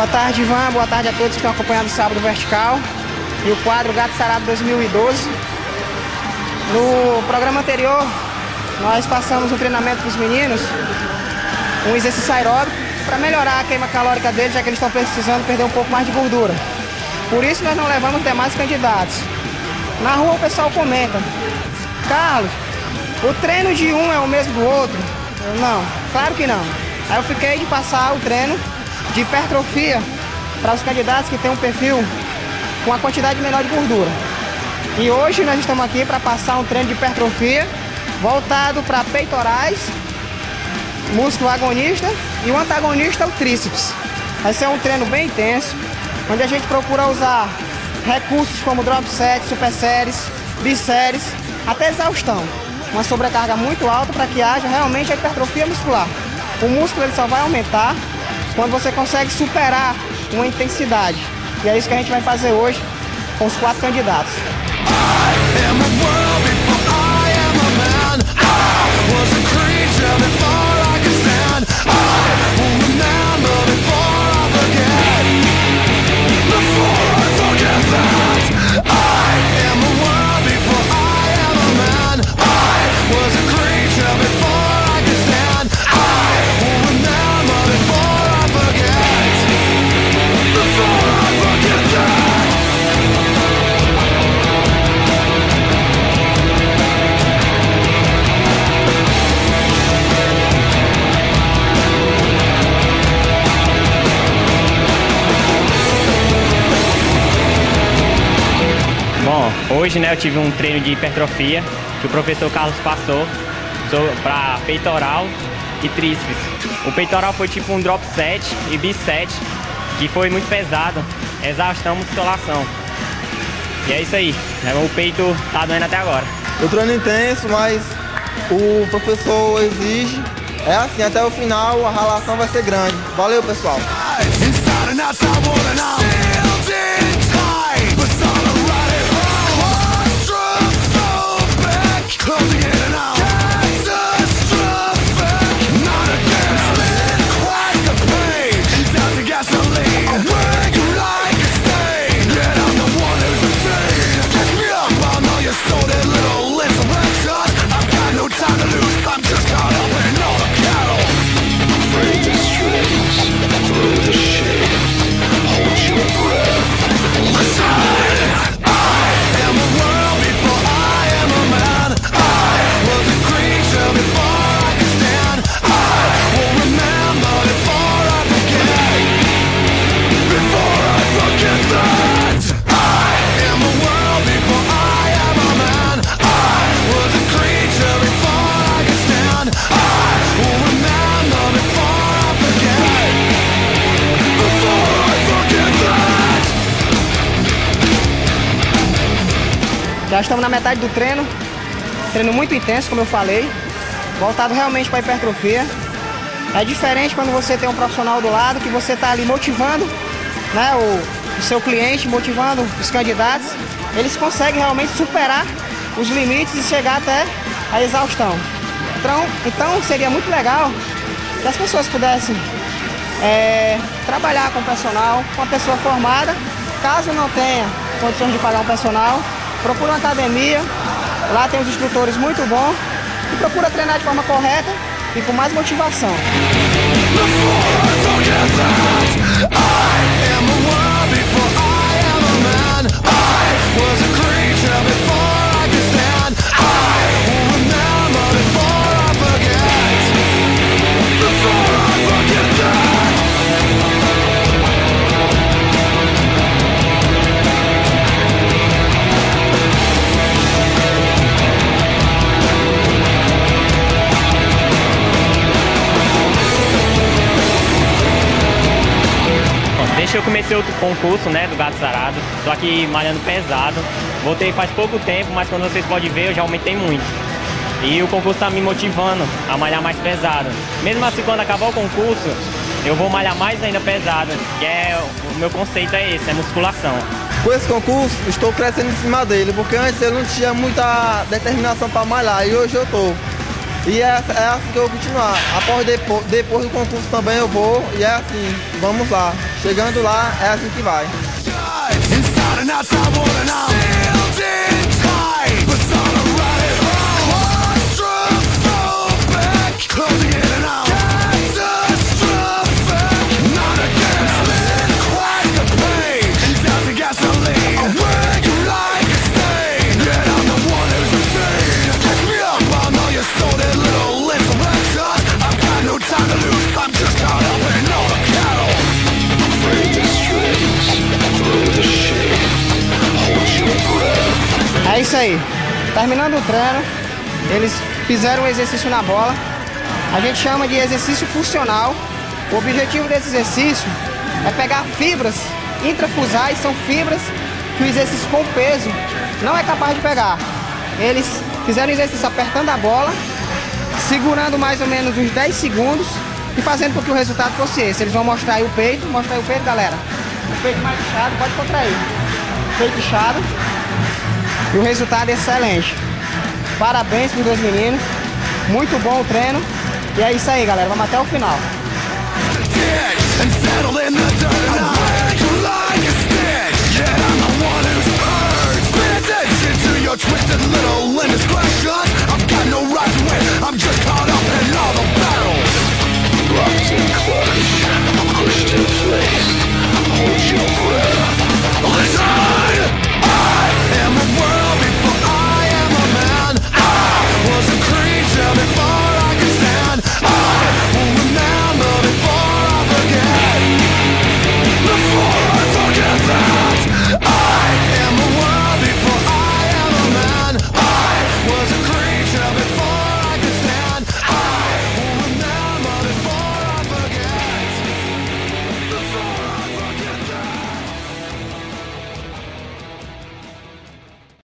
Boa tarde, Ivan. Boa tarde a todos que estão acompanhando o Sábado Vertical e o quadro Gato Sarado 2012. No programa anterior, nós passamos um treinamento para os meninos, um exercício aeróbico, para melhorar a queima calórica deles, já que eles estão precisando perder um pouco mais de gordura. Por isso nós não levamos demais candidatos. Na rua o pessoal comenta: Carlos, o treino de um é o mesmo do outro? Eu, não, claro que não. Aí eu fiquei de passar o treino de hipertrofia para os candidatos que têm um perfil com a quantidade menor de gordura. E hoje nós estamos aqui para passar um treino de hipertrofia voltado para peitorais, músculo agonista, e o antagonista é o tríceps. Vai ser um treino bem intenso, onde a gente procura usar recursos como drop set, super séries, bisséries, até exaustão. Uma sobrecarga muito alta para que haja realmente a hipertrofia muscular. O músculo ele só vai aumentar quando você consegue superar uma intensidade. E é isso que a gente vai fazer hoje com os 4 candidatos. Bom, hoje eu tive um treino de hipertrofia que o professor Carlos passou para peitoral e tríceps. O peitoral foi tipo um drop set e bis-set, que foi muito pesado, exaustão, musculação. E é isso aí, o peito tá doendo até agora. O treino intenso, mas o professor exige, é assim, até o final a ralação vai ser grande. Valeu, pessoal! Já estamos na metade do treino, treino muito intenso, como eu falei, voltado realmente para a hipertrofia. É diferente quando você tem um profissional do lado, que você está ali motivando, né, o seu cliente, motivando os candidatos. Eles conseguem realmente superar os limites e chegar até a exaustão. Então seria muito legal que as pessoas pudessem trabalhar com o personal, com a pessoa formada. Caso não tenha condições de pagar um personal, procura uma academia, lá tem os instrutores muito bons, e procura treinar de forma correta e com mais motivação. Desde que eu comecei outro concurso, do Gato Sarado, tô aqui malhando pesado. Voltei faz pouco tempo, mas quando vocês podem ver, eu já aumentei muito. E o concurso tá me motivando a malhar mais pesado. Mesmo assim, quando acabar o concurso, eu vou malhar mais ainda pesado, que o meu conceito é esse, é musculação. Com esse concurso, estou crescendo em cima dele, porque antes eu não tinha muita determinação para malhar, e hoje eu tô. E é assim que eu vou continuar. Depois do concurso também eu vou. E é assim, vamos lá. Chegando lá, é assim que vai. É isso aí. Terminando o treino, eles fizeram um exercício na bola. A gente chama de exercício funcional. O objetivo desse exercício é pegar fibras intrafusais, são fibras que o exercício com peso não é capaz de pegar. Eles fizeram o exercício apertando a bola, segurando mais ou menos uns 10 segundos e fazendo com que o resultado fosse esse. Eles vão mostrar aí o peito, galera. O peito mais inchado, pode contrair. Peito inchado. E o resultado é excelente. Parabéns para os dois meninos. Muito bom o treino. E é isso aí, galera. Vamos até o final.